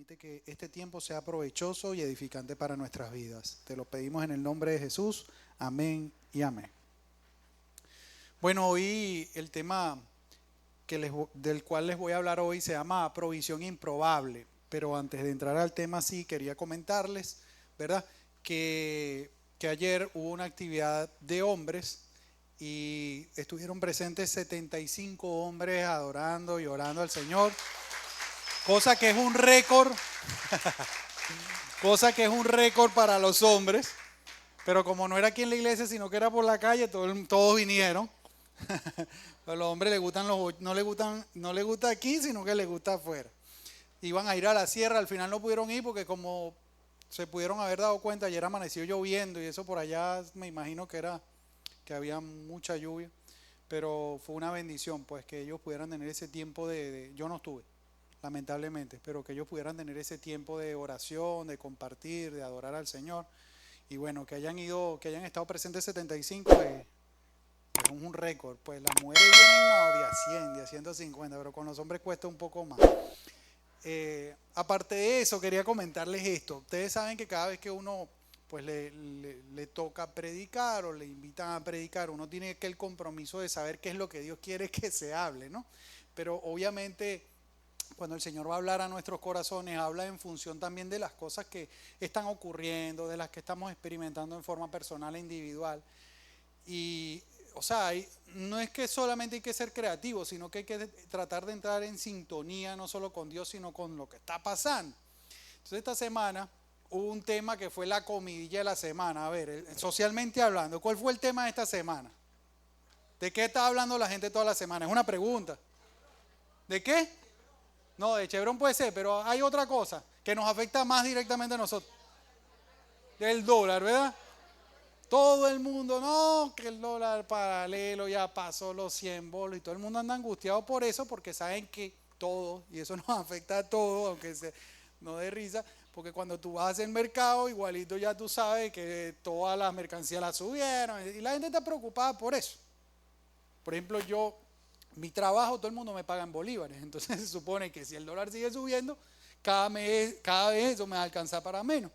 permite que este tiempo sea provechoso y edificante para nuestras vidas. Te lo pedimos en el nombre de Jesús. Amén y amén. Bueno, hoy el tema del cual les voy a hablar hoy se llama provisión improbable. Pero antes de entrar al tema, sí quería comentarles, ¿verdad? Que ayer hubo una actividad de hombres y estuvieron presentes 75 hombres adorando y orando al Señor. Cosa que es un récord, cosa que es un récord para los hombres, pero como no era aquí en la iglesia, sino que era por la calle, todos vinieron. A los hombres les gustan no les gusta aquí, sino que les gusta afuera. Iban a ir a la sierra, al final no pudieron ir porque como se pudieron haber dado cuenta, ayer amaneció lloviendo y eso por allá me imagino que había mucha lluvia, pero fue una bendición pues que ellos pudieran tener ese tiempo yo no estuve, lamentablemente, pero que ellos pudieran tener ese tiempo de oración, de compartir, de adorar al Señor. Y bueno, que hayan estado presentes 75 es un récord. Pues las mujeres vienen de a 100, de a 150, pero con los hombres cuesta un poco más. Aparte de eso, quería comentarles esto. Ustedes saben que cada vez que uno pues le toca predicar o le invitan a predicar, uno tiene que el compromiso de saber qué es lo que Dios quiere que se hable, ¿no? Pero obviamente cuando el Señor va a hablar a nuestros corazones, habla en función también de las cosas que están ocurriendo, de las que estamos experimentando en forma personal e individual. Y, o sea, no es que solamente hay que ser creativo, sino que hay que tratar de entrar en sintonía, no solo con Dios, sino con lo que está pasando. Entonces, esta semana hubo un tema que fue la comidilla de la semana. A ver, socialmente hablando, ¿cuál fue el tema de esta semana? ¿De qué está hablando la gente toda la semana? Es una pregunta. ¿De qué? No, de Chevron puede ser, pero hay otra cosa que nos afecta más directamente a nosotros. Del dólar, ¿verdad? Todo el mundo, no, que el dólar paralelo ya pasó los 100 bolos y todo el mundo anda angustiado por eso porque saben que todo, y eso nos afecta a todos, aunque no dé risa, porque cuando tú vas al mercado, igualito ya tú sabes que todas las mercancías las subieron y la gente está preocupada por eso. Por ejemplo, mi trabajo, todo el mundo me paga en bolívares, entonces se supone que si el dólar sigue subiendo, cada vez eso me va a alcanzar para menos.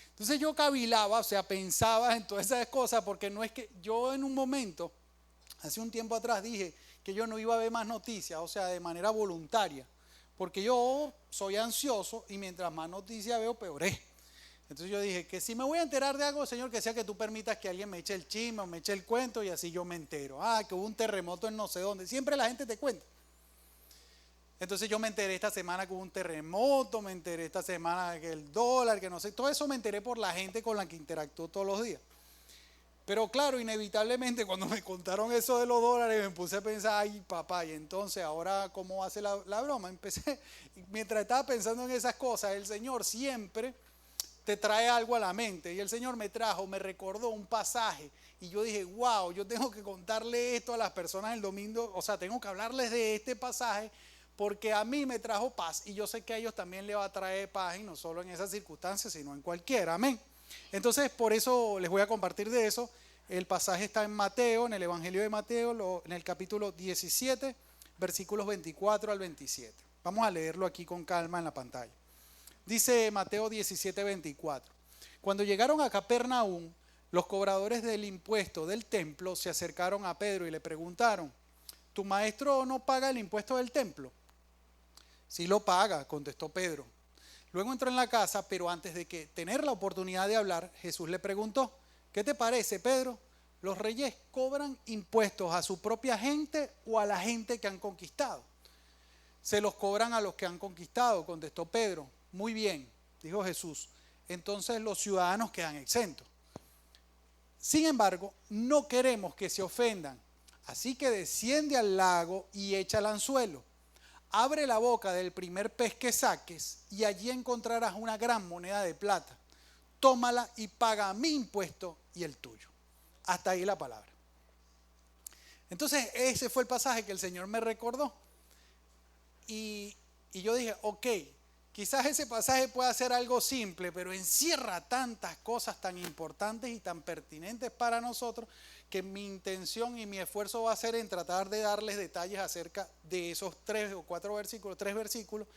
Entonces yo cavilaba, o sea, pensaba en todas esas cosas, porque no es que yo en un momento, hace un tiempo atrás dije que yo no iba a ver más noticias, o sea, de manera voluntaria, porque yo soy ansioso y mientras más noticias veo, peor es. Entonces yo dije que si me voy a enterar de algo, Señor, que sea que tú permitas que alguien me eche el chisme o me eche el cuento y así yo me entero. Que hubo un terremoto en no sé dónde, siempre la gente te cuenta. Entonces yo me enteré esta semana que hubo un terremoto, me enteré esta semana que el dólar, que no sé, todo eso me enteré por la gente con la que interactúo todos los días. Pero claro, inevitablemente cuando me contaron eso de los dólares me puse a pensar, ay papá, y entonces ahora cómo hace la broma. Mientras estaba pensando en esas cosas, el Señor siempre te trae algo a la mente. Y el Señor me recordó un pasaje. Y yo dije, wow, yo tengo que contarle esto a las personas el domingo, o sea, tengo que hablarles de este pasaje porque a mí me trajo paz y yo sé que a ellos también les va a traer paz y no solo en esas circunstancias, sino en cualquiera, amén. Entonces, por eso les voy a compartir de eso. El pasaje está en Mateo, en el Evangelio de Mateo, en el capítulo 17, versículos 24 al 27. Vamos a leerlo aquí con calma en la pantalla. Dice Mateo 17, 24. Cuando llegaron a Capernaum, los cobradores del impuesto del templo se acercaron a Pedro y le preguntaron, ¿tu maestro no paga el impuesto del templo? Sí lo paga, contestó Pedro. Luego entró en la casa, pero antes de tener la oportunidad de hablar, Jesús le preguntó, ¿qué te parece, Pedro? ¿Los reyes cobran impuestos a su propia gente o a la gente que han conquistado? Se los cobran a los que han conquistado, contestó Pedro. Muy bien, dijo Jesús. Entonces los ciudadanos quedan exentos. Sin embargo, no queremos que se ofendan. Así que desciende al lago y echa el anzuelo. Abre la boca del primer pez que saques y allí encontrarás una gran moneda de plata. Tómala y paga mi impuesto y el tuyo. Hasta ahí la palabra. Entonces ese fue el pasaje que el Señor me recordó. Y yo dije, ok, quizás ese pasaje pueda ser algo simple, pero encierra tantas cosas tan importantes y tan pertinentes para nosotros que mi intención y mi esfuerzo va a ser en tratar de darles detalles acerca de esos 3 o 4 versículos, 3 versículos,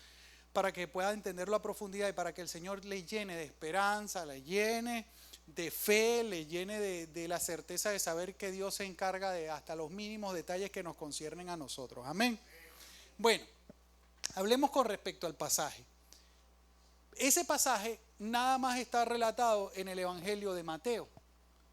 para que pueda entenderlo a profundidad y para que el Señor le llene de esperanza, le llene de fe, le llene de la certeza de saber que Dios se encarga de hasta los mínimos detalles que nos conciernen a nosotros. Amén. Bueno, hablemos con respecto al pasaje. Ese pasaje nada más está relatado en el Evangelio de Mateo.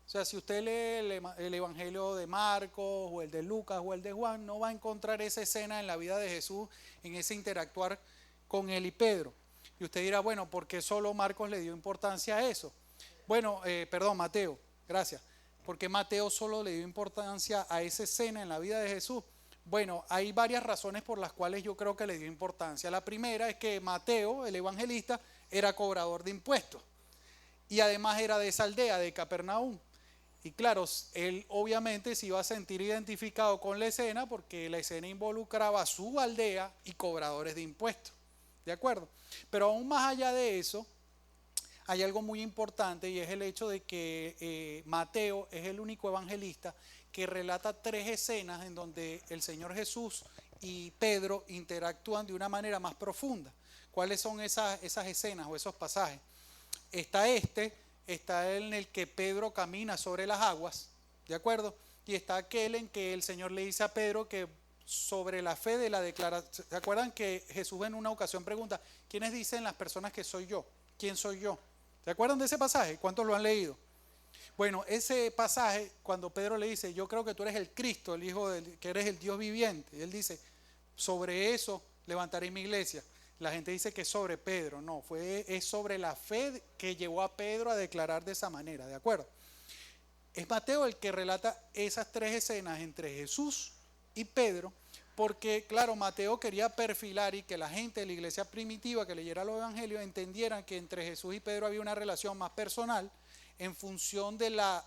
O sea, si usted lee el Evangelio de Marcos o el de Lucas o el de Juan, no va a encontrar esa escena en la vida de Jesús, en ese interactuar con él y Pedro. Y usted dirá, bueno, ¿por qué solo Marcos le dio importancia a eso? Bueno, Mateo, gracias. ¿Por qué Mateo solo le dio importancia a esa escena en la vida de Jesús? Bueno, hay varias razones por las cuales yo creo que le dio importancia. La primera es que Mateo, el evangelista, era cobrador de impuestos y además era de esa aldea, de Capernaum. Y claro, él obviamente se iba a sentir identificado con la escena porque la escena involucraba a su aldea y cobradores de impuestos. ¿De acuerdo? Pero aún más allá de eso, hay algo muy importante y es el hecho de que Mateo es el único evangelista que relata 3 escenas en donde el Señor Jesús y Pedro interactúan de una manera más profunda. ¿Cuáles son esas escenas o esos pasajes? Está en el que Pedro camina sobre las aguas, ¿de acuerdo? Y está aquel en que el Señor le dice a Pedro que sobre la fe de la declaración. ¿Se acuerdan que Jesús en una ocasión pregunta, ¿quiénes dicen las personas que soy yo? ¿Quién soy yo? ¿Se acuerdan de ese pasaje? ¿Cuántos lo han leído? Bueno, ese pasaje, cuando Pedro le dice, yo creo que tú eres el Cristo, el Hijo que eres el Dios viviente, y él dice, sobre eso levantaré mi iglesia. La gente dice que es sobre Pedro, no, es sobre la fe que llevó a Pedro a declarar de esa manera, ¿de acuerdo? Es Mateo el que relata esas 3 escenas entre Jesús y Pedro, porque claro, Mateo quería perfilar y que la gente de la iglesia primitiva que leyera los evangelios entendieran que entre Jesús y Pedro había una relación más personal en función de la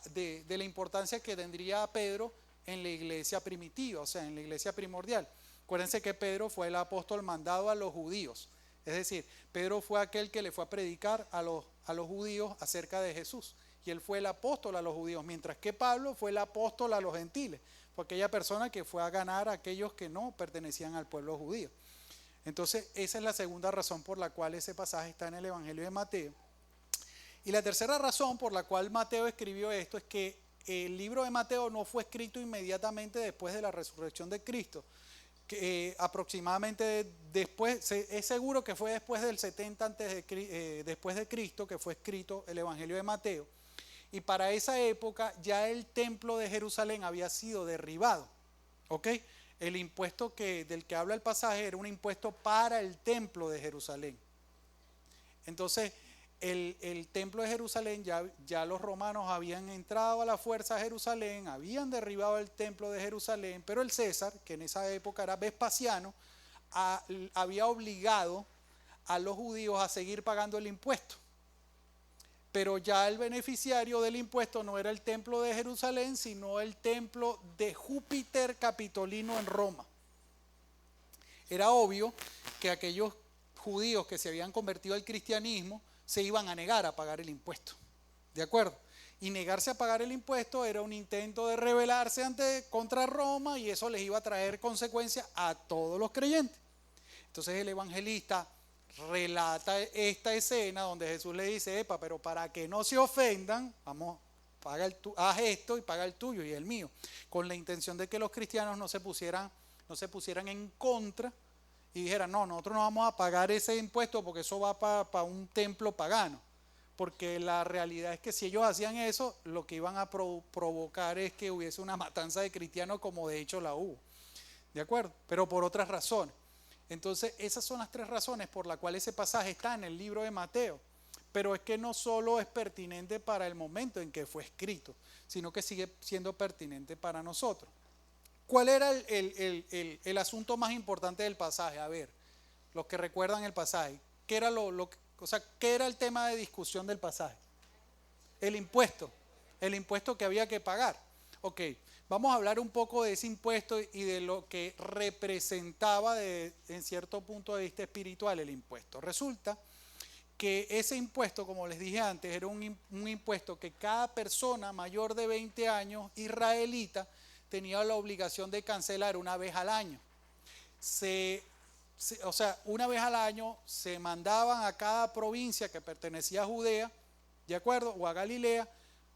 importancia que tendría Pedro en la iglesia primitiva, o sea, en la iglesia primordial. Acuérdense que Pedro fue el apóstol mandado a los judíos, es decir, Pedro fue aquel que le fue a predicar a los judíos acerca de Jesús, y él fue el apóstol a los judíos, mientras que Pablo fue el apóstol a los gentiles, fue aquella persona que fue a ganar a aquellos que no pertenecían al pueblo judío. Entonces, esa es la segunda razón por la cual ese pasaje está en el Evangelio de Mateo. Y la tercera razón por la cual Mateo escribió esto es que el libro de Mateo no fue escrito inmediatamente después de la resurrección de Cristo. Aproximadamente después, es seguro que fue después del 70 después de Cristo que fue escrito el Evangelio de Mateo. Y para esa época ya el templo de Jerusalén había sido derribado. ¿Ok? El impuesto del que habla el pasaje era un impuesto para el templo de Jerusalén. Entonces, el templo de Jerusalén, ya los romanos habían entrado a la fuerza a Jerusalén, habían derribado el templo de Jerusalén, pero el César, que en esa época era Vespasiano, había obligado a los judíos a seguir pagando el impuesto. Pero ya el beneficiario del impuesto no era el templo de Jerusalén, sino el templo de Júpiter Capitolino en Roma. Era obvio que aquellos judíos que se habían convertido al cristianismo se iban a negar a pagar el impuesto, ¿de acuerdo? Y negarse a pagar el impuesto era un intento de rebelarse contra Roma, y eso les iba a traer consecuencias a todos los creyentes. Entonces el evangelista relata esta escena donde Jesús le dice, pero para que no se ofendan, vamos, haz esto y paga el tuyo y el mío, con la intención de que los cristianos no se pusieran en contra y dijeran, no, nosotros no vamos a pagar ese impuesto porque eso va para un templo pagano. Porque la realidad es que si ellos hacían eso, lo que iban a provocar es que hubiese una matanza de cristianos, como de hecho la hubo. ¿De acuerdo? Pero por otras razones. Entonces, esas son las 3 razones por las cuales ese pasaje está en el libro de Mateo. Pero es que no solo es pertinente para el momento en que fue escrito, sino que sigue siendo pertinente para nosotros. ¿Cuál era el asunto más importante del pasaje? A ver, los que recuerdan el pasaje, ¿qué era ¿qué era el tema de discusión del pasaje? El impuesto que había que pagar. Ok, vamos a hablar un poco de ese impuesto y de lo que representaba en cierto punto de vista espiritual el impuesto. Resulta que ese impuesto, como les dije antes, era un impuesto que cada persona mayor de 20 años israelita tenía la obligación de cancelar una vez al año. Se o sea, una vez al año se mandaban a cada provincia que pertenecía a Judea, ¿de acuerdo? O a Galilea,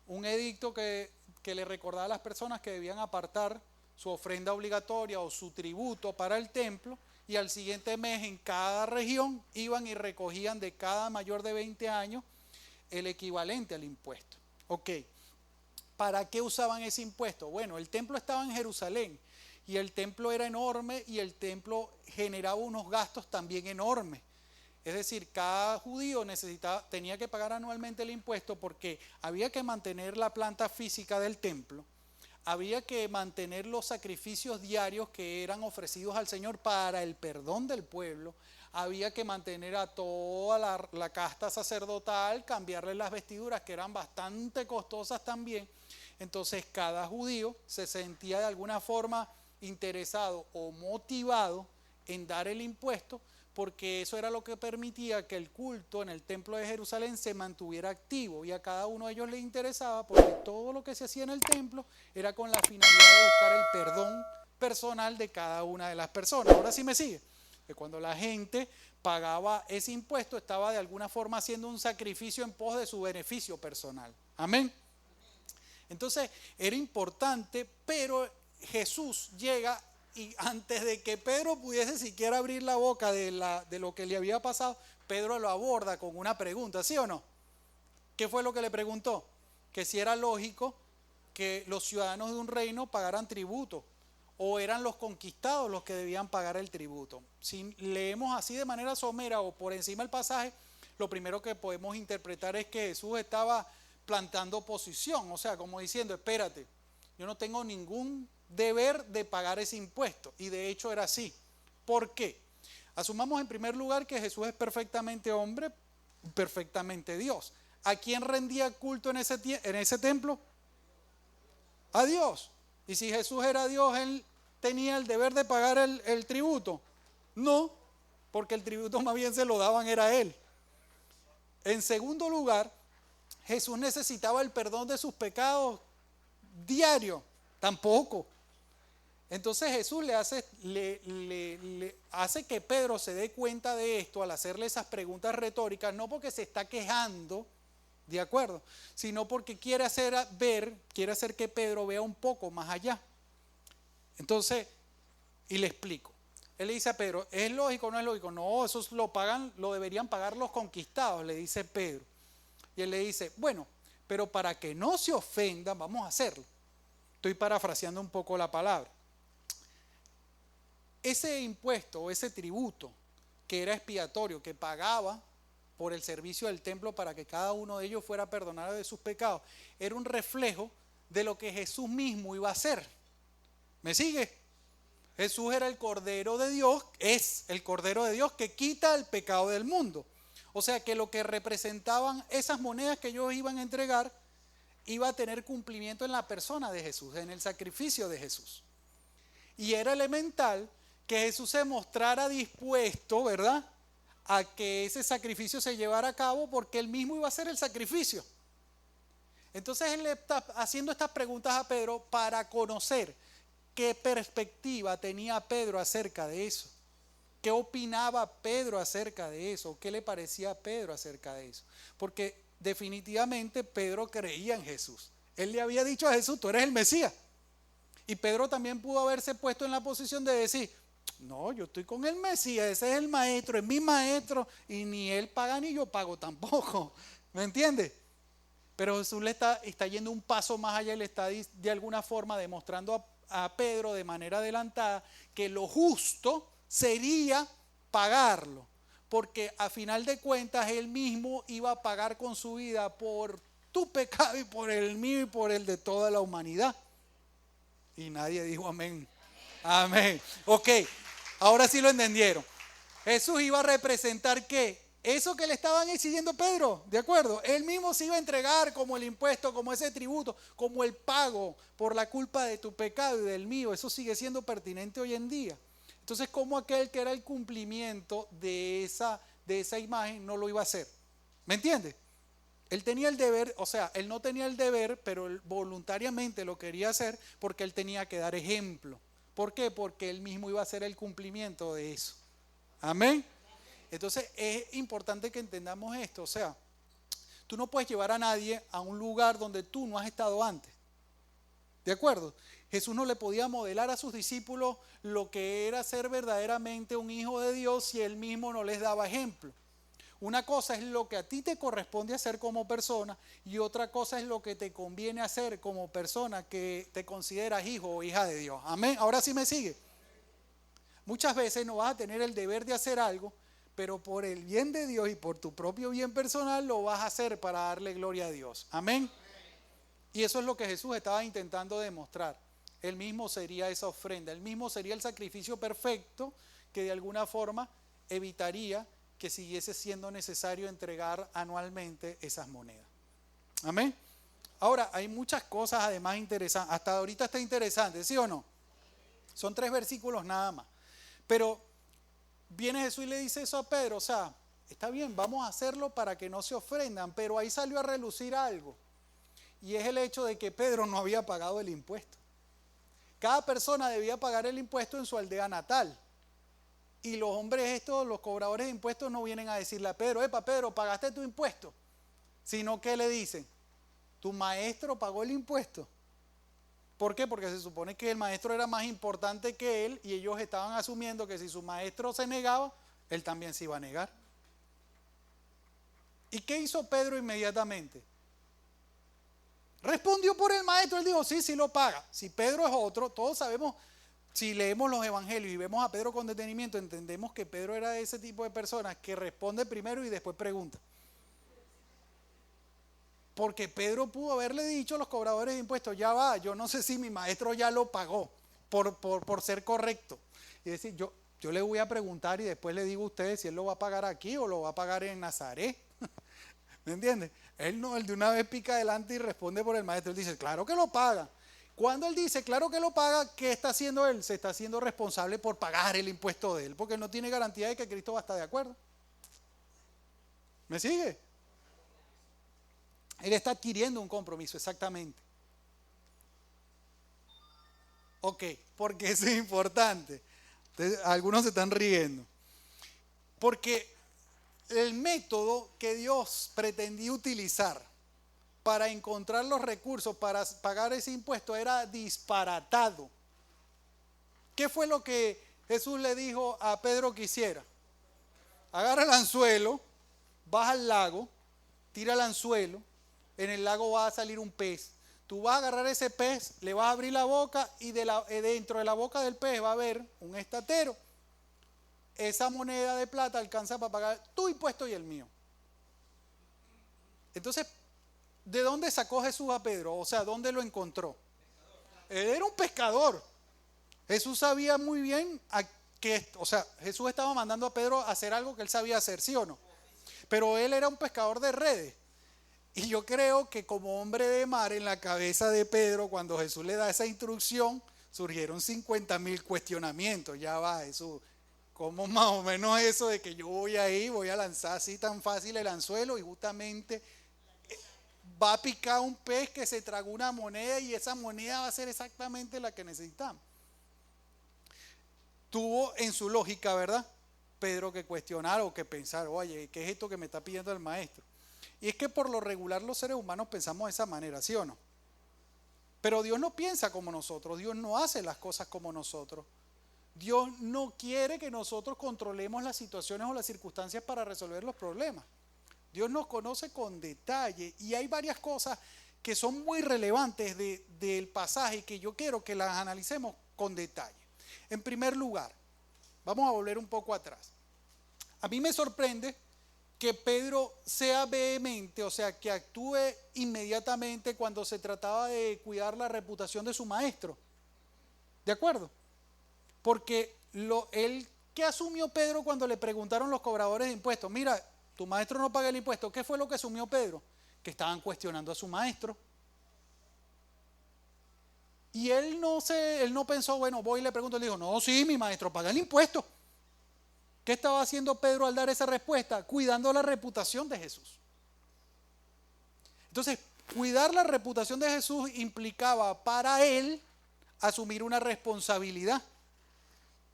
un edicto que le recordaba a las personas que debían apartar su ofrenda obligatoria o su tributo para el templo, y al siguiente mes en cada región iban y recogían de cada mayor de 20 años el equivalente al impuesto. Ok, ¿para qué usaban ese impuesto? Bueno, el templo estaba en Jerusalén y el templo era enorme y el templo generaba unos gastos también enormes. Es decir, cada judío tenía que pagar anualmente el impuesto porque había que mantener la planta física del templo, había que mantener los sacrificios diarios que eran ofrecidos al Señor para el perdón del pueblo, había que mantener a toda la casta sacerdotal, cambiarle las vestiduras que eran bastante costosas también. Entonces cada judío se sentía de alguna forma interesado o motivado en dar el impuesto, porque eso era lo que permitía que el culto en el templo de Jerusalén se mantuviera activo, y a cada uno de ellos le interesaba porque todo lo que se hacía en el templo era con la finalidad de buscar el perdón personal de cada una de las personas. Ahora sí me sigue, que cuando la gente pagaba ese impuesto estaba de alguna forma haciendo un sacrificio en pos de su beneficio personal. Amén. Entonces era importante, pero Jesús llega y antes de que Pedro pudiese siquiera abrir la boca de lo que le había pasado, Pedro lo aborda con una pregunta, ¿sí o no? ¿Qué fue lo que le preguntó? Que si era lógico que los ciudadanos de un reino pagaran tributo, o eran los conquistados los que debían pagar el tributo. Si leemos así de manera somera o por encima del pasaje, lo primero que podemos interpretar es que Jesús estaba plantando oposición, o sea, como diciendo, espérate, yo no tengo ningún deber de pagar ese impuesto, y de hecho era así. ¿Por qué? Asumamos en primer lugar que Jesús es perfectamente hombre, perfectamente Dios. ¿A quién rendía culto en ese templo? A Dios. Y si Jesús era Dios, ¿él tenía el deber de pagar el tributo? No, porque el tributo más bien se lo daban era a él. En segundo lugar, Jesús necesitaba el perdón de sus pecados diario, tampoco. Entonces Jesús le hace que Pedro se dé cuenta de esto al hacerle esas preguntas retóricas, no porque se está quejando, ¿de acuerdo?, sino porque quiere hacer que Pedro vea un poco más allá. Entonces, y le explico. Él le dice a Pedro, ¿es lógico o no es lógico? No, eso lo deberían pagar los conquistados, le dice Pedro. Y él le dice, bueno, pero para que no se ofendan, vamos a hacerlo. Estoy parafraseando un poco la palabra. Ese impuesto o ese tributo que era expiatorio, que pagaba por el servicio del templo para que cada uno de ellos fuera perdonado de sus pecados, era un reflejo de lo que Jesús mismo iba a hacer. ¿Me sigue? Jesús era el Cordero de Dios, es el Cordero de Dios que quita el pecado del mundo. O sea que lo que representaban esas monedas que ellos iban a entregar iba a tener cumplimiento en la persona de Jesús, en el sacrificio de Jesús. Y era elemental que Jesús se mostrara dispuesto, ¿verdad?, a que ese sacrificio se llevara a cabo, porque él mismo iba a hacer el sacrificio. Entonces él le está haciendo estas preguntas a Pedro para conocer qué perspectiva tenía Pedro acerca de eso, qué opinaba Pedro acerca de eso, qué le parecía a Pedro acerca de eso, porque definitivamente Pedro creía en Jesús. Él le había dicho a Jesús, tú eres el Mesías. Y Pedro también pudo haberse puesto en la posición de decir, no, yo estoy con el Mesías, ese es el maestro, es mi maestro, y ni él paga ni yo pago tampoco. ¿Me entiendes? Pero Jesús le está yendo un paso más allá y le está de alguna forma demostrando a Pedro de manera adelantada que lo justo sería pagarlo, porque a final de cuentas él mismo iba a pagar con su vida por tu pecado y por el mío y por el de toda la humanidad. Y nadie dijo amén. Amén. Ok, ahora sí lo entendieron. Jesús iba a representar ¿qué? Eso que le estaban exigiendo Pedro, ¿de acuerdo? Él mismo se iba a entregar como el impuesto, como ese tributo, como el pago por la culpa de tu pecado y del mío. Eso sigue siendo pertinente hoy en día. Entonces, ¿cómo aquel que era el cumplimiento de esa imagen no lo iba a hacer? ¿Me entiendes? Él tenía el deber, o sea, él no tenía el deber, pero él voluntariamente lo quería hacer porque él tenía que dar ejemplo. ¿Por qué? Porque él mismo iba a hacer el cumplimiento de eso. Amén. Entonces es importante que entendamos esto. O sea, tú no puedes llevar a nadie a un lugar donde tú no has estado antes. ¿De acuerdo? Jesús no le podía modelar a sus discípulos lo que era ser verdaderamente un hijo de Dios si él mismo no les daba ejemplo. Una cosa es lo que a ti te corresponde hacer como persona y otra cosa es lo que te conviene hacer como persona que te consideras hijo o hija de Dios. Amén. Ahora sí me sigue. Muchas veces no vas a tener el deber de hacer algo, pero por el bien de Dios y por tu propio bien personal lo vas a hacer para darle gloria a Dios. Amén. Y eso es lo que Jesús estaba intentando demostrar. Él mismo sería esa ofrenda, él mismo sería el sacrificio perfecto que de alguna forma evitaría que siguiese siendo necesario entregar anualmente esas monedas. Amén. Ahora, hay muchas cosas además interesantes. Hasta ahorita está interesante, ¿sí o no? Son 3 versículos nada más. Pero viene Jesús y le dice eso a Pedro. O sea, está bien, vamos a hacerlo para que no se ofrendan. Pero ahí salió a relucir algo. Y es el hecho de que Pedro no había pagado el impuesto. Cada persona debía pagar el impuesto en su aldea natal. Y los hombres estos, los cobradores de impuestos, no vienen a decirle a Pedro, Pedro, ¿pagaste tu impuesto? Sino que le dicen, tu maestro pagó el impuesto. ¿Por qué? Porque se supone que el maestro era más importante que él y ellos estaban asumiendo que si su maestro se negaba, él también se iba a negar. ¿Y qué hizo Pedro inmediatamente? Respondió por el maestro, él dijo, sí lo paga. Si Pedro es otro, todos sabemos. Si leemos los evangelios y vemos a Pedro con detenimiento, entendemos que Pedro era de ese tipo de personas que responde primero y después pregunta. Porque Pedro pudo haberle dicho a los cobradores de impuestos, ya va, yo no sé si mi maestro ya lo pagó por ser correcto. Y decir, yo le voy a preguntar y después le digo a ustedes si él lo va a pagar aquí o lo va a pagar en Nazaret. ¿Me entiendes? Él no, él de una vez pica adelante y responde por el maestro. Él dice, claro que lo paga. Cuando él dice, claro que lo paga, ¿qué está haciendo él? Se está haciendo responsable por pagar el impuesto de él, porque él no tiene garantía de que Cristo va a estar de acuerdo. ¿Me sigue? Él está adquiriendo un compromiso, exactamente. Ok, porque eso es importante. Entonces, algunos se están riendo. Porque el método que Dios pretendía utilizar para encontrar los recursos para pagar ese impuesto era disparatado. ¿Qué fue lo que Jesús le dijo a Pedro que hiciera? Agarra el anzuelo, vas al lago, tira el anzuelo, en el lago va a salir un pez. Tú vas a agarrar ese pez, le vas a abrir la boca y dentro de la boca del pez va a haber un estatero. Esa moneda de plata alcanza para pagar tu impuesto y el mío. Entonces, ¿de dónde sacó Jesús a Pedro? O sea, ¿dónde lo encontró? Él era un pescador. Jesús sabía muy bien Jesús estaba mandando a Pedro a hacer algo que él sabía hacer, ¿sí o no? Pero él era un pescador de redes. Y yo creo que como hombre de mar, en la cabeza de Pedro, cuando Jesús le da esa instrucción, surgieron 50,000 cuestionamientos. Ya va, Jesús, ¿cómo más o menos eso de que yo voy a lanzar así tan fácil el anzuelo y justamente va a picar un pez que se tragó una moneda y esa moneda va a ser exactamente la que necesitamos? Tuvo en su lógica, ¿verdad?, Pedro, que cuestionar o que pensar, oye, ¿qué es esto que me está pidiendo el maestro? Y es que por lo regular los seres humanos pensamos de esa manera, ¿sí o no? Pero Dios no piensa como nosotros, Dios no hace las cosas como nosotros. Dios no quiere que nosotros controlemos las situaciones o las circunstancias para resolver los problemas. Dios nos conoce con detalle y hay varias cosas que son muy relevantes del pasaje y que yo quiero que las analicemos con detalle. En primer lugar, vamos a volver un poco atrás. A mí me sorprende que Pedro sea vehemente, o sea, que actúe inmediatamente cuando se trataba de cuidar la reputación de su maestro. ¿De acuerdo? Porque ¿qué asumió Pedro cuando le preguntaron los cobradores de impuestos? Mira, tu maestro no paga el impuesto. ¿Qué fue lo que asumió Pedro? Que estaban cuestionando a su maestro. Y él no pensó, bueno, voy y le pregunto, le dijo, no, sí, mi maestro paga el impuesto. ¿Qué estaba haciendo Pedro al dar esa respuesta? Cuidando la reputación de Jesús. Entonces, cuidar la reputación de Jesús implicaba para él asumir una responsabilidad.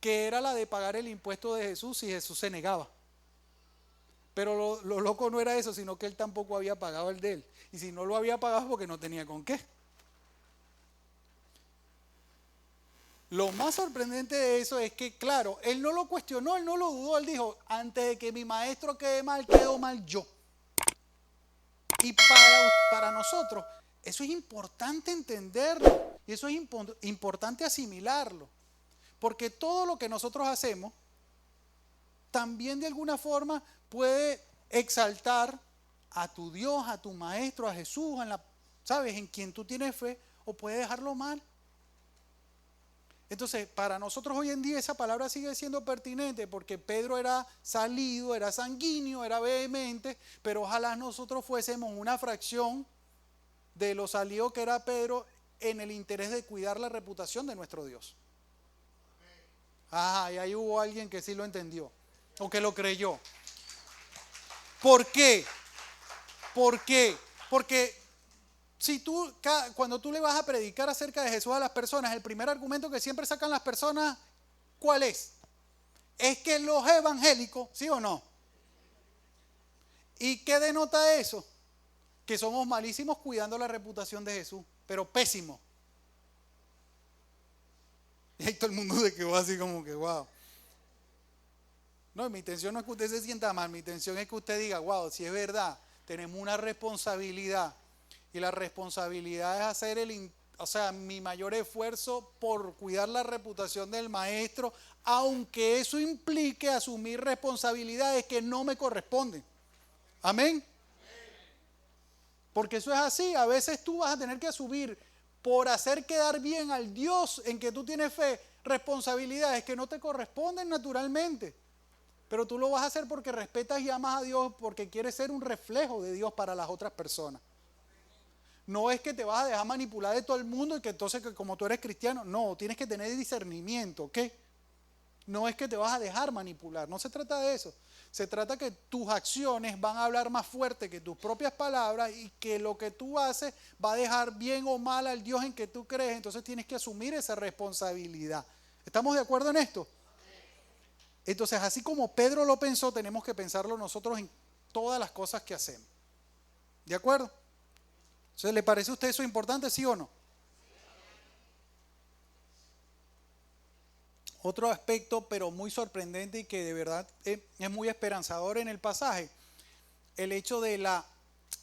que era la de pagar el impuesto de Jesús si Jesús se negaba. Pero lo loco no era eso, sino que él tampoco había pagado el de él. Y si no lo había pagado porque no tenía con qué. Lo más sorprendente de eso es que, claro, él no lo cuestionó, él no lo dudó, él dijo, antes de que mi maestro quede mal, quedo mal yo. Y para nosotros, eso es importante entenderlo y eso es importante asimilarlo. Porque todo lo que nosotros hacemos, también de alguna forma puede exaltar a tu Dios, a tu maestro, a Jesús, ¿sabes? En quien tú tienes fe, o puede dejarlo mal. Entonces, para nosotros hoy en día esa palabra sigue siendo pertinente porque Pedro era salido, era sanguíneo, era vehemente, pero ojalá nosotros fuésemos una fracción de lo salido que era Pedro en el interés de cuidar la reputación de nuestro Dios. Ajá, y ahí hubo alguien que sí lo entendió o que lo creyó. ¿Por qué? ¿Por qué? Porque cuando tú le vas a predicar acerca de Jesús a las personas, el primer argumento que siempre sacan las personas, ¿cuál es? Es que los evangélicos, ¿sí o no? ¿Y qué denota eso? Que somos malísimos cuidando la reputación de Jesús, pero pésimos. Y ahí todo el mundo se quedó así como que, wow. No, mi intención no es que usted se sienta mal, mi intención es que usted diga, wow, si es verdad, tenemos una responsabilidad. Y la responsabilidad es hacer mi mayor esfuerzo por cuidar la reputación del maestro, aunque eso implique asumir responsabilidades que no me corresponden. Amén. Porque eso es así, a veces tú vas a tener que asumir por hacer quedar bien al Dios en que tú tienes fe, responsabilidades que no te corresponden naturalmente. Pero tú lo vas a hacer porque respetas y amas a Dios, porque quieres ser un reflejo de Dios para las otras personas. No es que te vas a dejar manipular de todo el mundo y que entonces que como tú eres cristiano, no, tienes que tener discernimiento, ¿ok? No es que te vas a dejar manipular, no se trata de eso. Se trata que tus acciones van a hablar más fuerte que tus propias palabras y que lo que tú haces va a dejar bien o mal al Dios en que tú crees, entonces tienes que asumir esa responsabilidad. ¿Estamos de acuerdo en esto? Entonces, así como Pedro lo pensó, tenemos que pensarlo nosotros en todas las cosas que hacemos. ¿De acuerdo? Entonces, ¿le parece a usted eso importante, sí o no? Otro aspecto, pero muy sorprendente y que de verdad es muy esperanzador en el pasaje, el hecho de la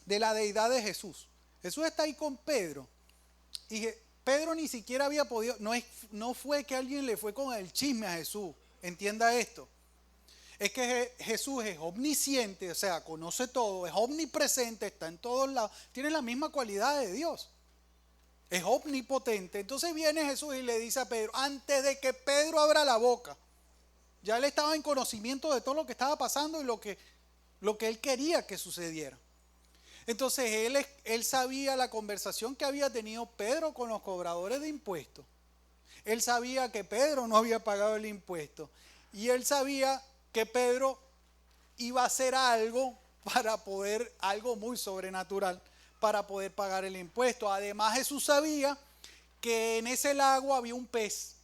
deidad de Jesús. Jesús está ahí con Pedro y Pedro ni siquiera había podido, no fue que alguien le fue con el chisme a Jesús, entienda esto. Es que Jesús es omnisciente, o sea, conoce todo, es omnipresente, está en todos lados, tiene la misma cualidad de Dios. Es omnipotente. Entonces viene Jesús y le dice a Pedro, antes de que Pedro abra la boca, ya él estaba en conocimiento de todo lo que estaba pasando y lo que él quería que sucediera. Entonces él sabía la conversación que había tenido Pedro con los cobradores de impuestos. Él sabía que Pedro no había pagado el impuesto. Y él sabía que Pedro iba a hacer algo algo muy sobrenatural, para poder pagar el impuesto. Además, Jesús sabía que en ese lago había un pez,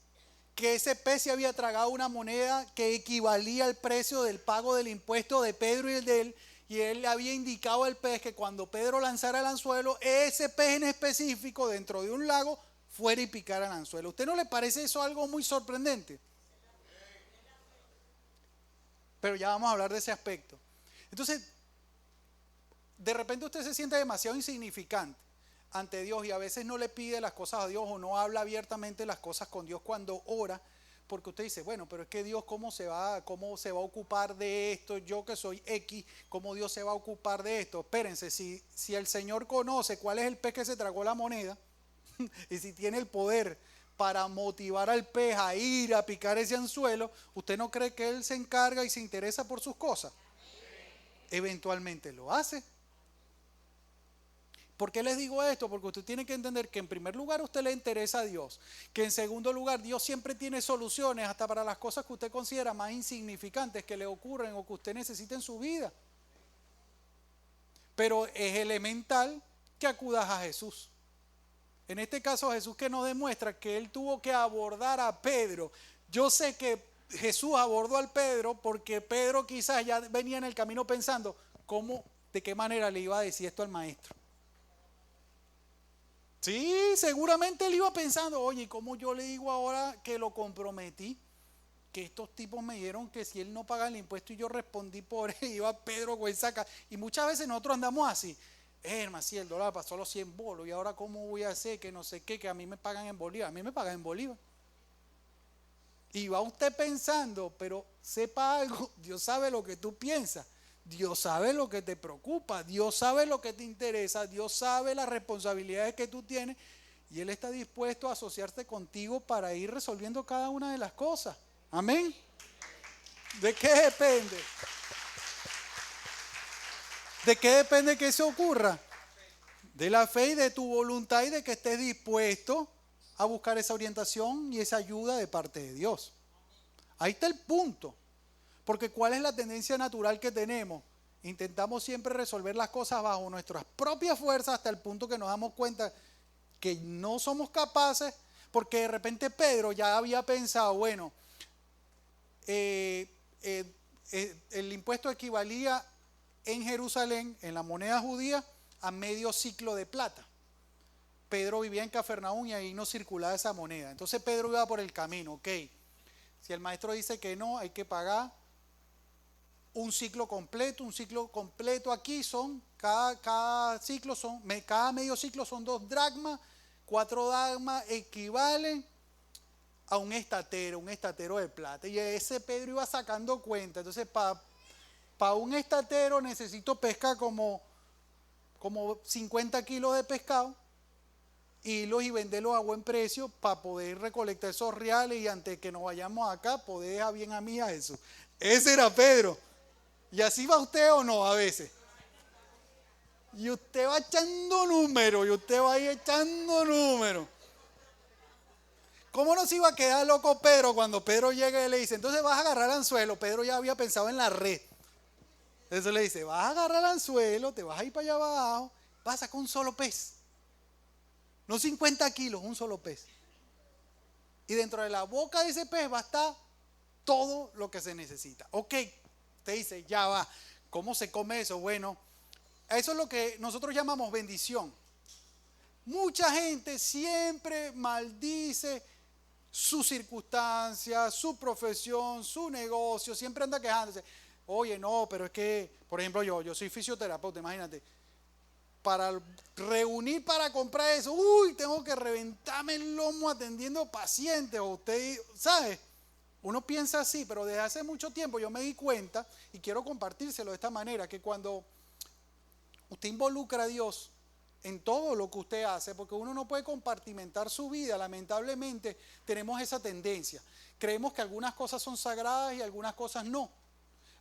que ese pez se había tragado una moneda que equivalía al precio del pago del impuesto de Pedro y el de él, y él le había indicado al pez que cuando Pedro lanzara el anzuelo, ese pez en específico dentro de un lago fuera y picara el anzuelo. ¿Usted no le parece eso algo muy sorprendente? Pero ya vamos a hablar de ese aspecto. Entonces, de repente usted se siente demasiado insignificante ante Dios y a veces no le pide las cosas a Dios o no habla abiertamente las cosas con Dios cuando ora, porque usted dice, bueno, pero es que Dios cómo se va a ocupar de esto, yo que soy X, ¿cómo Dios se va a ocupar de esto? Espérense, si el Señor conoce cuál es el pez que se tragó la moneda y si tiene el poder para motivar al pez a ir a picar ese anzuelo, ¿usted no cree que Él se encarga y se interesa por sus cosas? Eventualmente lo hace. ¿Por qué les digo esto? Porque usted tiene que entender que en primer lugar a usted le interesa a Dios, que en segundo lugar Dios siempre tiene soluciones hasta para las cosas que usted considera más insignificantes que le ocurren o que usted necesita en su vida. Pero es elemental que acudas a Jesús. En este caso Jesús que nos demuestra que él tuvo que abordar a Pedro Yo sé que Jesús abordó al Pedro porque Pedro quizás ya venía en el camino pensando de qué manera le iba a decir esto al maestro. Sí, seguramente él iba pensando, oye, ¿cómo yo le digo ahora que lo comprometí? Que estos tipos me dijeron que si él no paga el impuesto y yo respondí por él, iba Pedro con saca. Y muchas veces nosotros andamos así, hermano, si el dólar pasó a los 100 bolos y ahora cómo voy a hacer que no sé qué, que a mí me pagan en bolívar, a mí me pagan en bolívar. Y va usted pensando, pero sepa algo, Dios sabe lo que tú piensas, Dios sabe lo que te preocupa, Dios sabe lo que te interesa, Dios sabe las responsabilidades que tú tienes y Él está dispuesto a asociarse contigo para ir resolviendo cada una de las cosas. Amén. ¿De qué depende? ¿De qué depende que eso ocurra? De la fe y de tu voluntad y de que estés dispuesto a buscar esa orientación y esa ayuda de parte de Dios. Ahí está el punto. Porque ¿cuál es la tendencia natural que tenemos? Intentamos siempre resolver las cosas bajo nuestras propias fuerzas hasta el punto que nos damos cuenta que no somos capaces, porque de repente Pedro ya había pensado, bueno, el impuesto equivalía en Jerusalén, en la moneda judía, a medio ciclo de plata. Pedro vivía en Cafarnaúm y ahí no circulaba esa moneda. Entonces Pedro iba por el camino, ok. Si el maestro dice que no, hay que pagar un ciclo completo. Un ciclo completo aquí son, cada medio ciclo son 2 dracmas, 4 dracmas equivalen a un estatero de plata. Y ese Pedro iba sacando cuenta. Entonces, para un estatero necesito pescar como 50 kilos de pescado, hilos y venderlos a buen precio para poder recolectar esos reales y antes que nos vayamos acá, poder dejar bien a mí a Jesús. Ese era Pedro. ¿Y así va usted o no a veces? Y usted va echando números, ¿Cómo no se iba a quedar loco Pedro cuando Pedro llega y le dice, entonces vas a agarrar el anzuelo? Pedro ya había pensado en la red. Eso le dice, vas a agarrar el anzuelo, te vas a ir para allá abajo, vas a sacar un solo pez. No 50 kilos, un solo pez. Y dentro de la boca de ese pez va a estar todo lo que se necesita. Ok, te dice, ya va. ¿Cómo se come eso? Bueno, eso es lo que nosotros llamamos bendición. Mucha gente siempre maldice su circunstancia, su profesión, su negocio, siempre anda quejándose. Oye, no, pero es que, por ejemplo, yo soy fisioterapeuta, imagínate. Para reunir para comprar eso, tengo que reventarme el lomo atendiendo pacientes. O usted, ¿sabe? Uno piensa así, pero desde hace mucho tiempo yo me di cuenta, y quiero compartírselo de esta manera, que cuando usted involucra a Dios en todo lo que usted hace, porque uno no puede compartimentar su vida, lamentablemente tenemos esa tendencia. Creemos que algunas cosas son sagradas y algunas cosas no.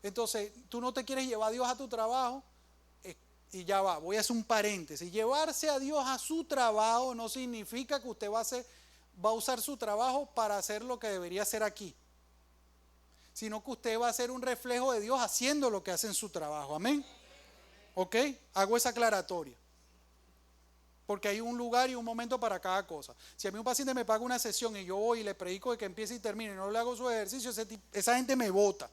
Entonces, tú no te quieres llevar a Dios a tu trabajo, y ya va, voy a hacer un paréntesis. Llevarse a Dios a su trabajo no significa que usted va a usar su trabajo para hacer lo que debería hacer aquí, sino que usted va a ser un reflejo de Dios haciendo lo que hace en su trabajo. Amén. ¿Ok? Hago esa aclaratoria. Porque hay un lugar y un momento para cada cosa. Si a mí un paciente me paga una sesión y yo voy y le predico de que empiece y termine y no le hago su ejercicio, esa gente me bota.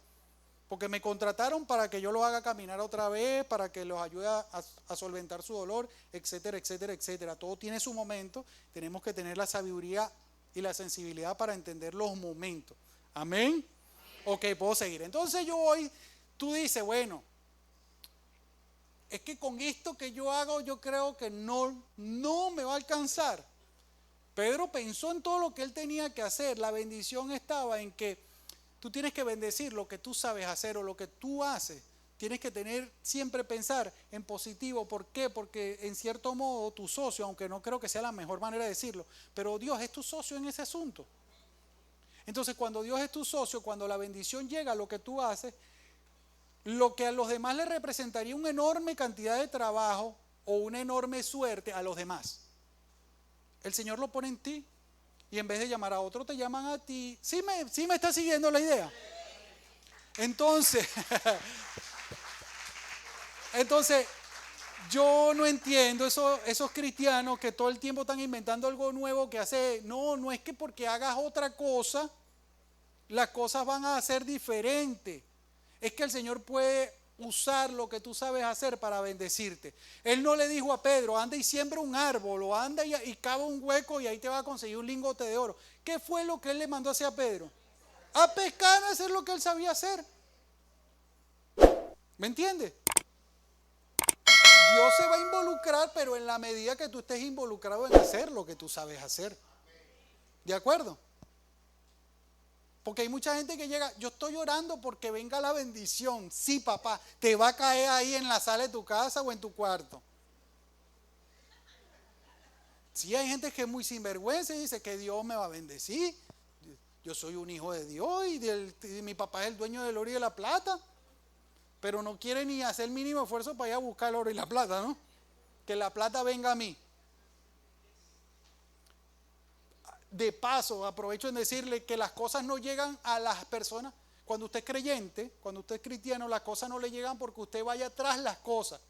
Porque me contrataron para que yo los haga caminar otra vez, para que los ayude a solventar su dolor, etcétera, etcétera, etcétera. Todo tiene su momento. Tenemos que tener la sabiduría y la sensibilidad para entender los momentos. Amén. Ok, puedo seguir. Entonces yo hoy, tú dices, bueno, es que con esto que yo hago yo creo que no me va a alcanzar. Pedro pensó en todo lo que él tenía que hacer. La bendición estaba en que tú tienes que bendecir lo que tú sabes hacer o lo que tú haces. Tienes que siempre pensar en positivo. ¿Por qué? Porque en cierto modo tu socio, aunque no creo que sea la mejor manera de decirlo, pero Dios es tu socio en ese asunto. Entonces cuando Dios es tu socio, cuando la bendición llega a lo que tú haces, lo que a los demás les representaría una enorme cantidad de trabajo o una enorme suerte a los demás, el Señor lo pone en ti. Y en vez de llamar a otro, te llaman a ti. ¿Sí me está siguiendo la idea? Entonces, yo no entiendo esos cristianos que todo el tiempo están inventando algo nuevo que hace. No es que porque hagas otra cosa, las cosas van a ser diferentes. Es que el Señor puede usar lo que tú sabes hacer para bendecirte. Él no le dijo a Pedro, anda y siembra un árbol, o anda y cava un hueco y ahí te va a conseguir un lingote de oro. ¿Qué fue lo que él le mandó a hacer a Pedro? A pescar, a hacer lo que él sabía hacer. ¿Me entiendes? Dios se va a involucrar, pero en la medida que tú estés involucrado en hacer lo que tú sabes hacer. ¿De acuerdo? Porque hay mucha gente que llega, yo estoy orando porque venga la bendición. Sí, papá, te va a caer ahí en la sala de tu casa o en tu cuarto. Sí, hay gente que es muy sinvergüenza y dice que Dios me va a bendecir. Yo soy un hijo de Dios y mi papá es el dueño del oro y de la plata. Pero no quiere ni hacer el mínimo esfuerzo para ir a buscar el oro y la plata, ¿no? Que la plata venga a mí. De paso, aprovecho en decirle que las cosas no llegan a las personas. Cuando usted es creyente, cuando usted es cristiano, las cosas no le llegan porque usted vaya tras las cosas.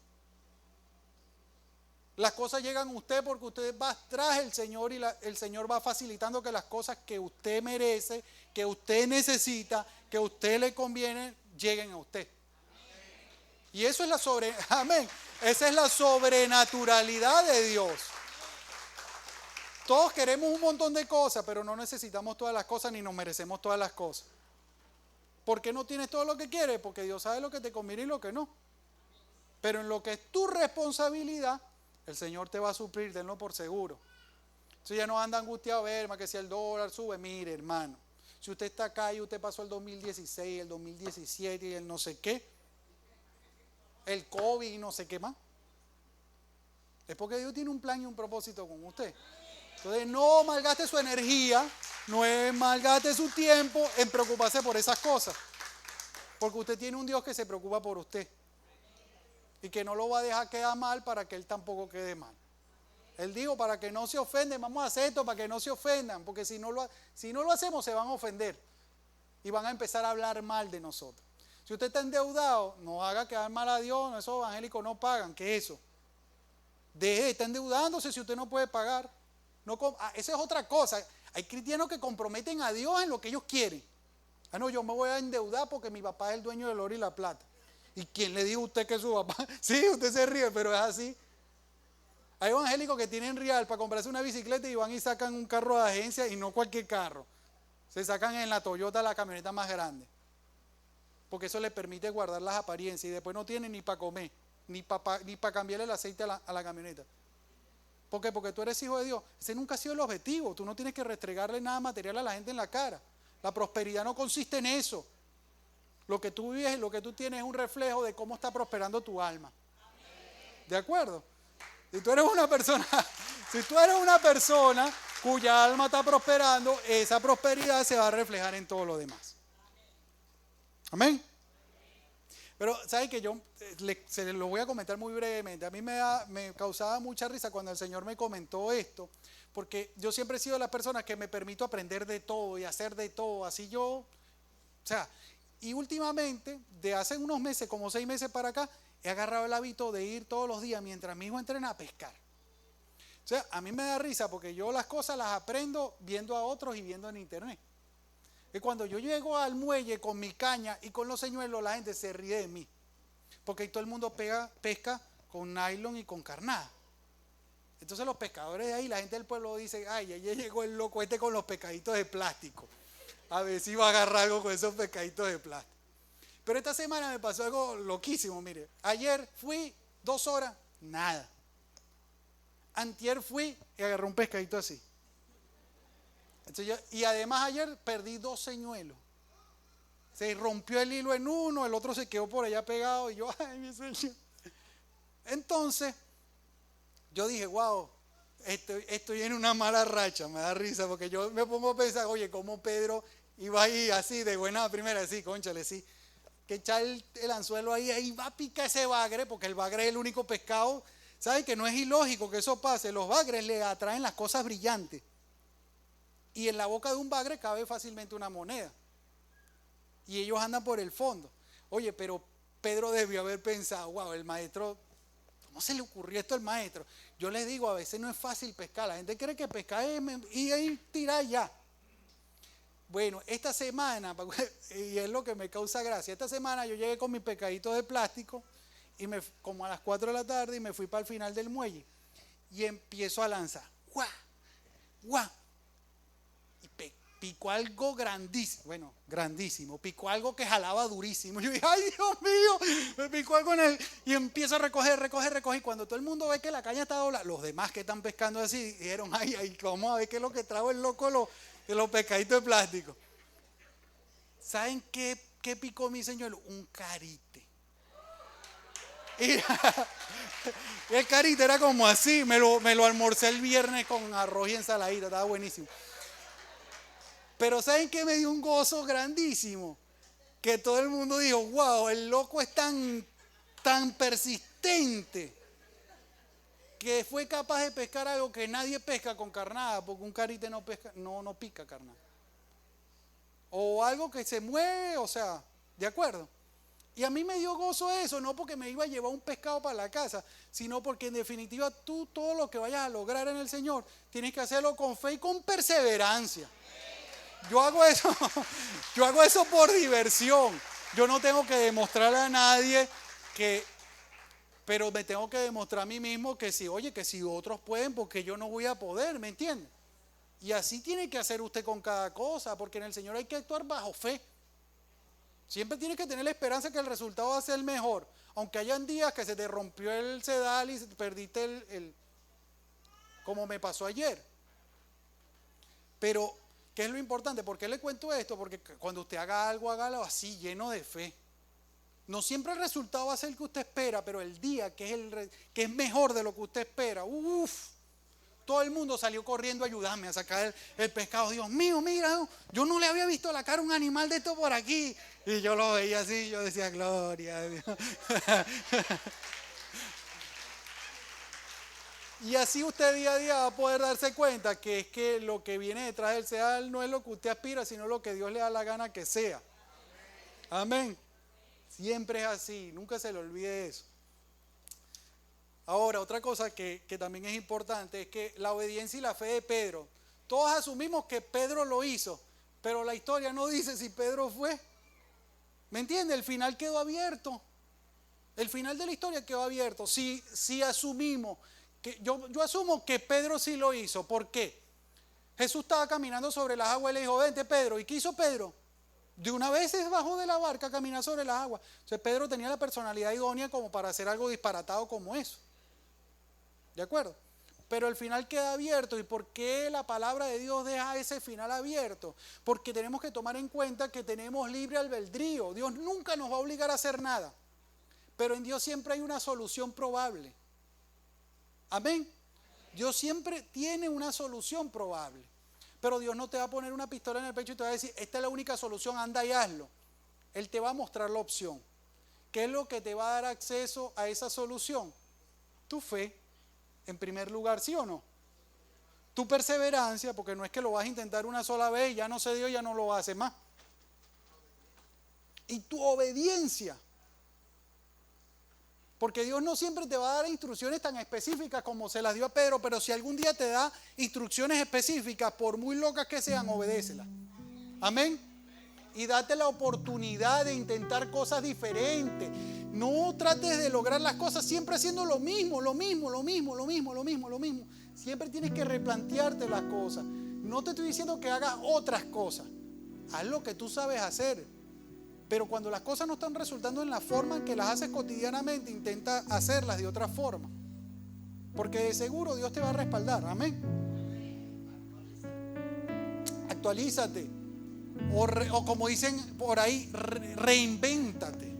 Las cosas llegan a usted porque usted va tras el Señor y el Señor va facilitando que las cosas que usted merece, que usted necesita, que a usted le conviene, lleguen a usted. Y eso es amén. Esa es la sobrenaturalidad de Dios. Todos queremos un montón de cosas, pero no necesitamos todas las cosas ni nos merecemos todas las cosas. ¿Por qué no tienes todo lo que quieres? Porque Dios sabe lo que te conviene y lo que no. Pero en lo que es tu responsabilidad, el Señor te va a suplir, tenlo por seguro. Entonces ya no anda angustiado, ver, que si el dólar sube, mire hermano, si usted está acá y usted pasó el 2016, el 2017 y el no sé qué, el COVID y no sé qué más, es porque Dios tiene un plan y un propósito con usted. Entonces no malgaste su energía, no malgaste su tiempo en preocuparse por esas cosas. Porque usted tiene un Dios que se preocupa por usted. Y que no lo va a dejar quedar mal para que Él tampoco quede mal. Él dijo, para que no se ofenden, vamos a hacer esto para que no se ofendan. Porque si no lo hacemos se van a ofender. Y van a empezar a hablar mal de nosotros. Si usted está endeudado, no haga quedar mal a Dios, esos evangélicos no pagan. ¿Qué es eso? Está endeudándose si usted no puede pagar. Esa es otra cosa. Hay cristianos que comprometen a Dios en lo que ellos quieren. No, yo me voy a endeudar porque mi papá es el dueño del oro y la plata. ¿Y quién le dijo a usted que es su papá? Sí, usted se ríe, pero es así. Hay evangélicos que tienen real para comprarse una bicicleta y van y sacan un carro de agencia y no cualquier carro. Se sacan en la Toyota la camioneta más grande. Porque eso le permite guardar las apariencias y después no tienen ni para comer, ni para cambiarle el aceite a la camioneta. ¿Por qué? Porque tú eres hijo de Dios. Ese nunca ha sido el objetivo. Tú no tienes que restregarle nada material a la gente en la cara. La prosperidad no consiste en eso. Lo que tú vives y lo que tú tienes es un reflejo de cómo está prosperando tu alma. ¿De acuerdo? Si tú eres una persona cuya alma está prosperando, esa prosperidad se va a reflejar en todo lo demás. Amén. Pero, ¿saben que yo se lo voy a comentar muy brevemente? A mí me causaba mucha risa cuando el Señor me comentó esto, porque yo siempre he sido de las personas que me permito aprender de todo y hacer de todo, así y últimamente, de hace unos meses, como 6 meses para acá, he agarrado el hábito de ir todos los días mientras mi hijo entrena a pescar. O sea, a mí me da risa porque yo las cosas las aprendo viendo a otros y viendo en internet. Y cuando yo llego al muelle con mi caña y con los señuelos, la gente se ríe de mí. Porque ahí todo el mundo pesca con nylon y con carnada. Entonces los pescadores de ahí, la gente del pueblo dice, ay, ya llegó el loco este con los pescaditos de plástico. A ver si va a agarrar algo con esos pescaditos de plástico. Pero esta semana me pasó algo loquísimo, mire. Ayer fui 2 horas, nada. Antier fui y agarré un pescadito así. Entonces y además ayer perdí 2 señuelos. Se rompió el hilo en uno, el otro se quedó por allá pegado y yo, ay, mi Señor. Entonces, yo dije, wow, estoy en una mala racha, me da risa, porque yo me pongo a pensar, oye, ¿cómo Pedro iba ahí así, de buena primera, así, cónchale, sí, que echar el anzuelo ahí va a picar ese bagre, porque el bagre es el único pescado, ¿saben? Que no es ilógico que eso pase, los bagres le atraen las cosas brillantes. Y en la boca de un bagre cabe fácilmente una moneda. Y ellos andan por el fondo. Oye, pero Pedro debió haber pensado, wow, el maestro, ¿cómo se le ocurrió esto al maestro? Yo les digo, a veces no es fácil pescar. La gente cree que pescar es ir ahí, tirar ya. Bueno, esta semana, y es lo que me causa gracia, esta semana yo llegué con mis pescaditos de plástico y como a las 4 de la tarde y me fui para el final del muelle y empiezo a lanzar. ¡Guau! ¡Guau! Y picó algo grandísimo, picó algo que jalaba durísimo. Yo dije, ¡ay, Dios mío! Me picó algo en él y empiezo a recoger. Y cuando todo el mundo ve que la caña está doblada, los demás que están pescando así dijeron, ¡ay, vamos a ver qué es lo que trajo el loco de los pescaditos de plástico! ¿Saben qué picó mi señor? Un carite. Y el carite era como así, me lo almorcé el viernes con arroz y ensaladita, estaba buenísimo. Pero ¿saben qué? Me dio un gozo grandísimo, que todo el mundo dijo, wow, el loco es tan persistente, que fue capaz de pescar algo que nadie pesca con carnada, porque un carite no pica carnada. O algo que se mueve, o sea, ¿de acuerdo? Y a mí me dio gozo eso, no porque me iba a llevar un pescado para la casa, sino porque en definitiva tú todo lo que vayas a lograr en el Señor, tienes que hacerlo con fe y con perseverancia. Yo hago eso por diversión. Yo no tengo que demostrarle a nadie pero me tengo que demostrar a mí mismo que si otros pueden, porque yo no voy a poder, ¿me entiende? Y así tiene que hacer usted con cada cosa, porque en el Señor hay que actuar bajo fe. Siempre tienes que tener la esperanza que el resultado va a ser mejor, aunque hayan días que se te rompió el sedal y perdiste como me pasó ayer. Pero, ¿qué es lo importante? ¿Por qué le cuento esto? Porque cuando usted haga algo, hágalo así, lleno de fe. No siempre el resultado va a ser el que usted espera, pero el día que es mejor de lo que usted espera, todo el mundo salió corriendo a ayudarme a sacar el pescado. Dios mío, mira, yo no le había visto la cara a un animal de esto por aquí. Y yo lo veía así, yo decía, gloria a Dios. Y así usted día a día va a poder darse cuenta que es que lo que viene detrás del sedal no es lo que usted aspira, sino lo que Dios le da la gana que sea. Amén. Siempre es así, nunca se le olvide eso. Ahora, otra cosa que también es importante es que la obediencia y la fe de Pedro, todos asumimos que Pedro lo hizo, pero la historia no dice si Pedro fue. ¿Me entiende? El final quedó abierto. El final de la historia quedó abierto. Si asumimos, yo asumo que Pedro sí lo hizo. ¿Por qué? Jesús estaba caminando sobre las aguas y le dijo, vente Pedro. ¿Y qué hizo Pedro? De una vez se bajó de la barca a caminar sobre las aguas. Entonces Pedro tenía la personalidad idónea como para hacer algo disparatado como eso. ¿De acuerdo? Pero el final queda abierto. ¿Y por qué la palabra de Dios deja ese final abierto? Porque tenemos que tomar en cuenta que tenemos libre albedrío. Dios nunca nos va a obligar a hacer nada. Pero en Dios siempre hay una solución probable. Amén. Dios siempre tiene una solución probable. Pero Dios no te va a poner una pistola en el pecho y te va a decir, esta es la única solución, anda y hazlo. Él te va a mostrar la opción. ¿Qué es lo que te va a dar acceso a esa solución? Tu fe. En primer lugar, ¿sí o no? Tu perseverancia, porque no es que lo vas a intentar una sola vez y ya no se dio, ya no lo vas a hacer más. Y tu obediencia. Porque Dios no siempre te va a dar instrucciones tan específicas como se las dio a Pedro, pero si algún día te da instrucciones específicas, por muy locas que sean, obedécelas. Amén. Y date la oportunidad de intentar cosas diferentes. No trates de lograr las cosas siempre haciendo lo mismo. Siempre tienes que replantearte las cosas. No te estoy diciendo que hagas otras cosas. Haz lo que tú sabes hacer. Pero cuando las cosas no están resultando en la forma en que las haces cotidianamente, intenta hacerlas de otra forma. Porque de seguro Dios te va a respaldar. Amén. Actualízate. O como dicen por ahí, reinvéntate.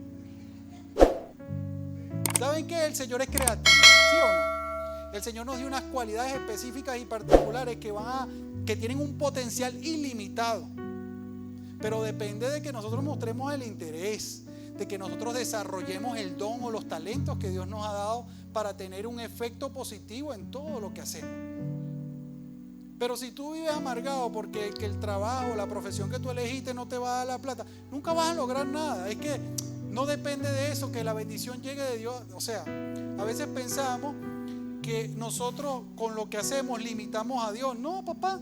¿Saben qué? El Señor es creativo, ¿sí o no? El Señor nos dio unas cualidades específicas y particulares que tienen un potencial ilimitado. Pero depende de que nosotros mostremos el interés, de que nosotros desarrollemos el don o los talentos que Dios nos ha dado para tener un efecto positivo en todo lo que hacemos. Pero si tú vives amargado porque el trabajo, la profesión que tú elegiste no te va a dar la plata, nunca vas a lograr nada. Es que no depende de eso, que la bendición llegue de Dios. O sea, a veces pensamos que nosotros con lo que hacemos limitamos a Dios. No, papá.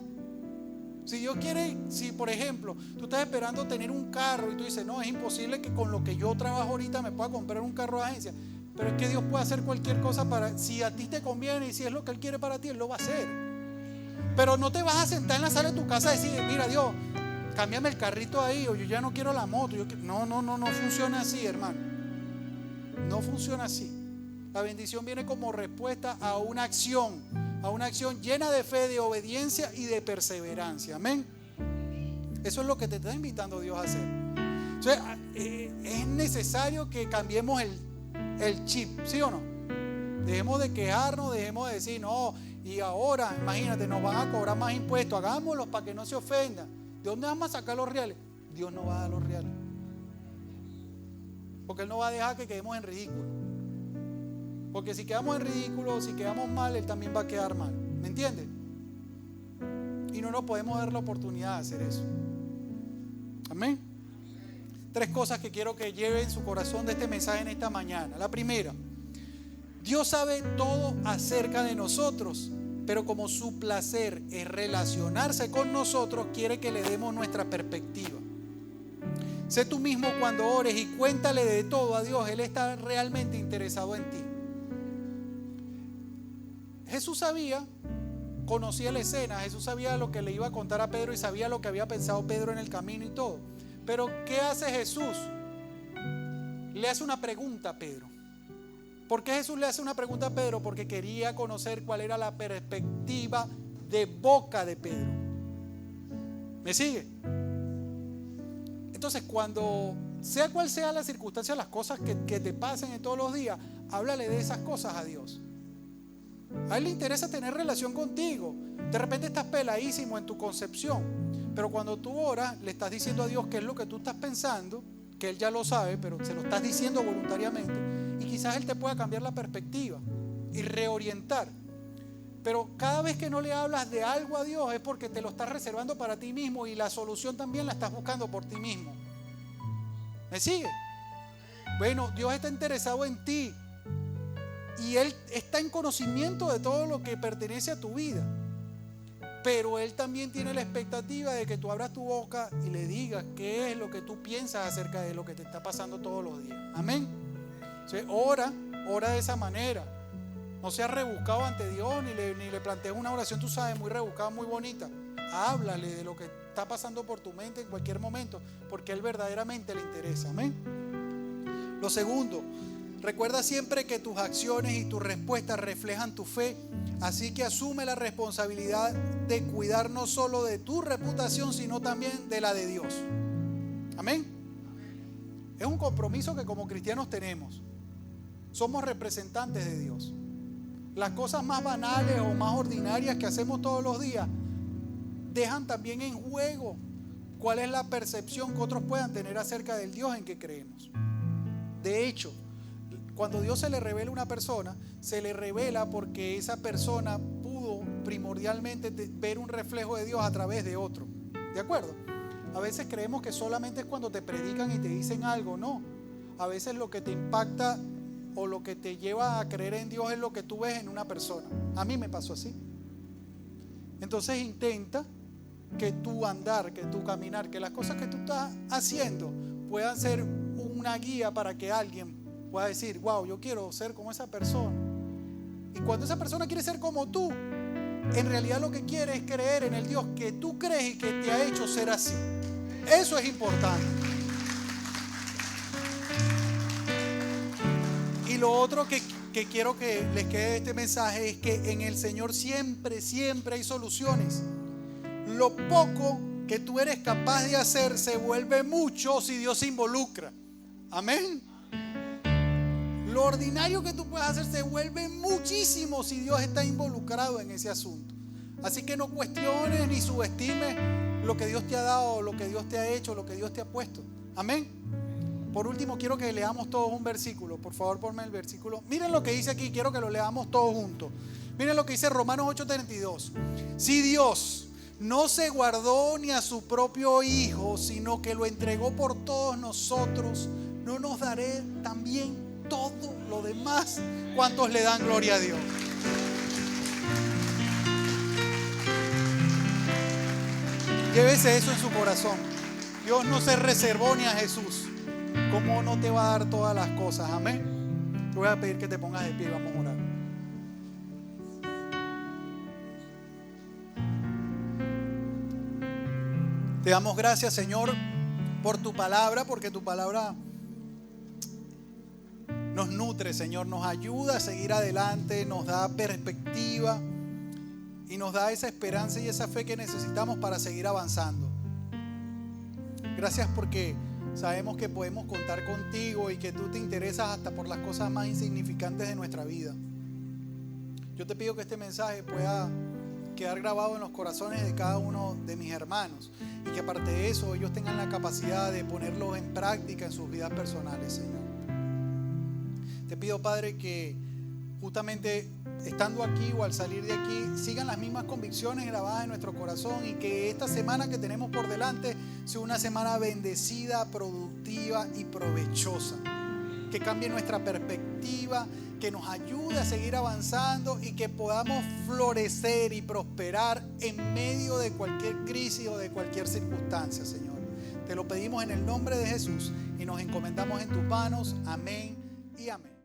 Si Dios quiere, si por ejemplo tú estás esperando tener un carro y tú dices, no, es imposible que con lo que yo trabajo ahorita me pueda comprar un carro de agencia. Pero es que Dios puede hacer cualquier cosa si a ti te conviene y si es lo que Él quiere para ti, Él lo va a hacer. Pero no te vas a sentar en la sala de tu casa y decir, mira Dios, cámbiame el carrito ahí, o yo ya no quiero la moto. No funciona así, hermano. No funciona así. La bendición viene como respuesta a una acción llena de fe, de obediencia y de perseverancia. Amén. Eso es lo que te está invitando Dios a hacer. Entonces, es necesario que cambiemos el chip, ¿sí o no? Dejemos de quejarnos, dejemos de decir, no, y ahora, imagínate, nos van a cobrar más impuestos, hagámoslos para que no se ofendan. ¿De dónde vamos a sacar los reales? Dios no va a dar los reales, porque Él no va a dejar que quedemos en ridículo. Porque si quedamos en ridículo, si quedamos mal, Él también va a quedar mal. ¿Me entiendes? Y no nos podemos dar la oportunidad de hacer eso. Amén. 3 cosas que quiero que lleven en su corazón de este mensaje en esta mañana. La primera, Dios sabe todo acerca de nosotros, pero como su placer es relacionarse con nosotros, quiere que le demos nuestra perspectiva. Sé tú mismo cuando ores y cuéntale de todo a Dios. Él está realmente interesado en ti. Jesús conocía la escena, Jesús sabía lo que le iba a contar a Pedro y sabía lo que había pensado Pedro en el camino y todo. Pero ¿qué hace Jesús? Le hace una pregunta a Pedro. ¿Por qué Jesús le hace una pregunta a Pedro? Porque quería conocer cuál era la perspectiva de boca de Pedro. ¿Me sigue? Entonces, cuando sea cual sea la circunstancia, las cosas que te pasen en todos los días, háblale de esas cosas a Dios. A Él le interesa tener relación contigo. De repente estás peladísimo en tu concepción, pero cuando tú oras, le estás diciendo a Dios qué es lo que tú estás pensando, que Él ya lo sabe, pero se lo estás diciendo voluntariamente, y quizás Él te pueda cambiar la perspectiva y reorientar. Pero cada vez que no le hablas de algo a Dios es porque te lo estás reservando para ti mismo, y la solución también la estás buscando por ti mismo. ¿Me sigue? Bueno, Dios está interesado en ti, y Él está en conocimiento de todo lo que pertenece a tu vida. Pero Él también tiene la expectativa de que tú abras tu boca y le digas qué es lo que tú piensas acerca de lo que te está pasando todos los días. Amén. Entonces, ora de esa manera. No seas rebuscado ante Dios, ni le plantees una oración, tú sabes, muy rebuscada, muy bonita. Háblale de lo que está pasando por tu mente en cualquier momento, porque a Él verdaderamente le interesa. Amén. Lo segundo, recuerda siempre que tus acciones y tus respuestas reflejan tu fe, así que asume la responsabilidad de cuidar no solo de tu reputación, sino también de la de Dios. Amén. Es un compromiso que como cristianos tenemos. Somos representantes de Dios. Las cosas más banales o más ordinarias que hacemos todos los días dejan también en juego cuál es la percepción que otros puedan tener acerca del Dios en que creemos. De hecho, cuando Dios se le revela a una persona, se le revela porque esa persona pudo primordialmente ver un reflejo de Dios a través de otro. ¿De acuerdo? A veces creemos que solamente es cuando te predican y te dicen algo. No. A veces lo que te impacta o lo que te lleva a creer en Dios es lo que tú ves en una persona. A mí me pasó así. Entonces intenta que tu andar, que tu caminar, que las cosas que tú estás haciendo puedan ser una guía para que alguien pueda decir, wow, yo quiero ser como esa persona. Y cuando esa persona quiere ser como tú, en realidad lo que quiere es creer en el Dios que tú crees y que te ha hecho ser así. Eso es importante. Y lo otro que quiero que les quede de este mensaje es que en el Señor siempre hay soluciones. Lo poco que tú eres capaz de hacer se vuelve mucho si Dios se involucra. Amén. Lo ordinario que tú puedes hacer se vuelve muchísimo si Dios está involucrado en ese asunto. Así que no cuestiones ni subestimes lo que Dios te ha dado, lo que Dios te ha hecho, lo que Dios te ha puesto. Amén. Por último, quiero que leamos todos un versículo. Por favor, ponme el versículo. Miren lo que dice aquí, quiero que lo leamos todos juntos. Miren lo que dice Romanos 8:32. Si Dios no se guardó ni a su propio Hijo, sino que lo entregó por todos nosotros, ¿no nos daré también todo lo demás? ¿Cuántos le dan gloria a Dios? Llévese eso en su corazón. Dios no se reservó ni a Jesús. ¿Cómo no te va a dar todas las cosas? Amén. Te voy a pedir que te pongas de pie y vamos a orar. Te damos gracias, Señor, por tu palabra, porque tu palabra nos nutre, Señor, nos ayuda a seguir adelante, nos da perspectiva y nos da esa esperanza y esa fe que necesitamos para seguir avanzando. Gracias porque sabemos que podemos contar contigo y que tú te interesas hasta por las cosas más insignificantes de nuestra vida. Yo te pido que este mensaje pueda quedar grabado en los corazones de cada uno de mis hermanos y que aparte de eso ellos tengan la capacidad de ponerlo en práctica en sus vidas personales, Señor. Te pido, Padre, que justamente estando aquí o al salir de aquí sigan las mismas convicciones grabadas en nuestro corazón y que esta semana que tenemos por delante sea una semana bendecida, productiva y provechosa, que cambie nuestra perspectiva, que nos ayude a seguir avanzando y que podamos florecer y prosperar en medio de cualquier crisis o de cualquier circunstancia, Señor. Te lo pedimos en el nombre de Jesús y nos encomendamos en tus manos. Amén y amén.